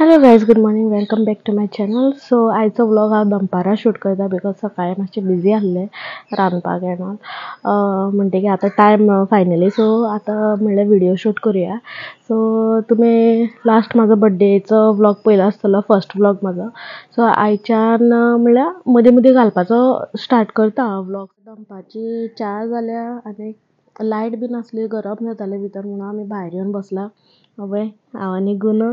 Hello guys, good morning. Welcome back to my channel. So आयचो vlog हांव दनपारां shoot करता बिकॉज सकाळीं मातशें बिजी आसलें रांदपाक एंड ऑल. म्हणटकीर आतां टायम फायनली, सो आतां म्हणलें व्हिडिओ शूट करुया. सो तुमी लास्ट म्हाजो बड्डेचो व्लॉग पयलो आसतलो, फर्स्ट व्लॉग म्हाजो. सो आयच्यान म्हणल्यार मदीं मदीं घालपाचो स्टार्ट करता हांव व्लॉग. दनपारची च्या जाल्या आनी लायट बीन आसली, गरम जातालें भितर, म्हणून आमी भायर येवन बसला. हांव आनी गुनू,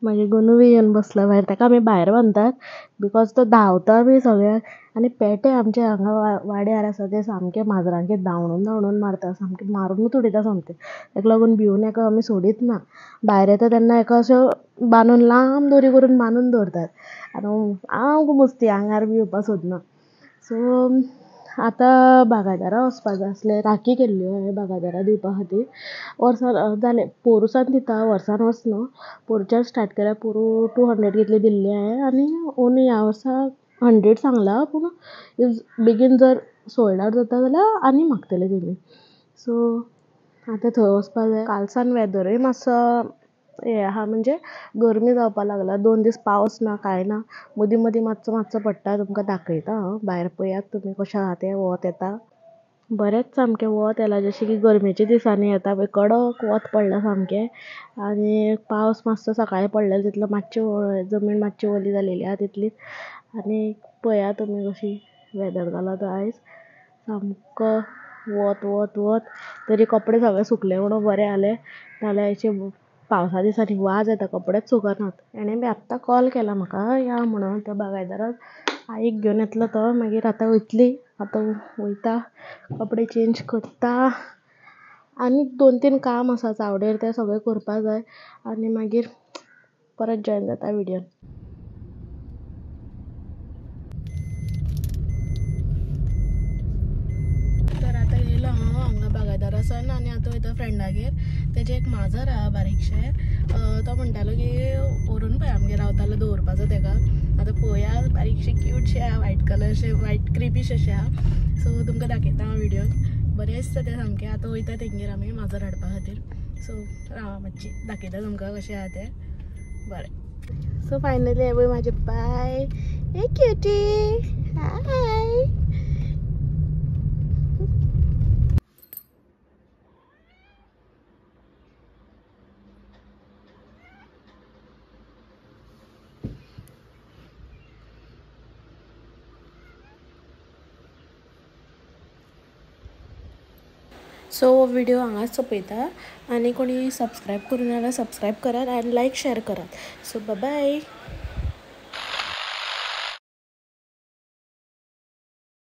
मागीर गुनूय येवन बसला भायर. ताका आमी भायर बांदतात बिकॉज तो धांवता बी सगळ्याक. आनी पेटे आमचे हांगा वाड्यार आसा ते सामके माजरांचेर धांवून धांवून मारता, सामके मारूनच उडयता सामके. ताका लागून भिवून हाका आमी सोडीत ना. भायर येता तेन्ना हाका अश्यो बांदून लांब दोरी करून बांदून दवरतात. आनी हांव मस्ती आंगार बी येवपा सोदना. सो आतां बागायदारा वचपा जाय आसलें, राखी केल्ल्यो हांवें बागायदारा दिवपा खातीर. वर्सान जालें, पोरुसान दिता, वर्सान वचना. पोरुच्यान स्टार्ट केल्यार पोरू 200 कितले दिल्ले हांवें, आनी अंदू ह्या वर्सा 100 सांगला. पूण इफ बेगीन जर सोल्ड आवट जाता जाल्यार आनी मागतले तेमी. सो आतां थंय वचपा जाय. कालसान वेदरूय मातसो हें आहा, म्हणजे गरमी जावपा लागला. 2 दीस पावस ना, कांय ना. मदीं मदीं मातसो मातसो पडटा. तुमकां दाखयता हांव भायर. पळयात तुमी कशें आहा तें वत येता. बरेंच सामकें वत येलां, जशें की गरमेच्या दिसांनी येता पळय, कडक वत पडलां सामकें. आनी पावस मातसो सकाळीं पडलेलो तितलो मातशें जमीन मातशी ओली जालेली आहा तितलीच. आनी पळया तुमी कशी वेदर जाला तो आयज. सामको वत वत वत. तरी कपडे सगळे सुकले म्हणून बरें जालें, नाल्यार अशें पावसा दिसांनी वाज येता, कपडेच सुकनात. ताणें बी आत्तां कॉल केला म्हाका या म्हणून त्या बागायदाराक. आईक घेवन येतलो तो. मागीर आतां वयतलीं. आतां वयता, कपडे चेंज करता. आनी 2-3 काम आसा चावडेर, तें सगळें करपा जाय. आनी मागीर परत जॉयन जाता व्हिडियोन. तर आतां येयलो हांव हांगा बागायदारासान, आनी आतां वयता फ्रेंडागेर. तेजें एक माजर आहा बारीकशें. तो म्हणटालो की व्हरून पळय आमगेर रावतालो दवरपाचो ताका. आतां पळोवया, बारीकशें क्यूटशें आहा, व्हायट कलरशें, व्हायट क्रिपीश अशें आहा. सो तुमकां दाखयता हांव व्हिडियोन. बरें दिसता तें सामकें. आतां वयता तेंगेर आमी माजर हाडपा खातीर. सो रावा मातशी, दाखयता तुमकां कशें आहा तें. बरें. सो फायनली हे पळय म्हाजे बाय. हे क्यूटी, हाय. सो व्हिडिओ हांगाच सोंपयता. आनी कोणी सबस्क्रायब करूं ना जाल्यार सबस्क्रायब करात आनी लायक शेअर करात. So bye.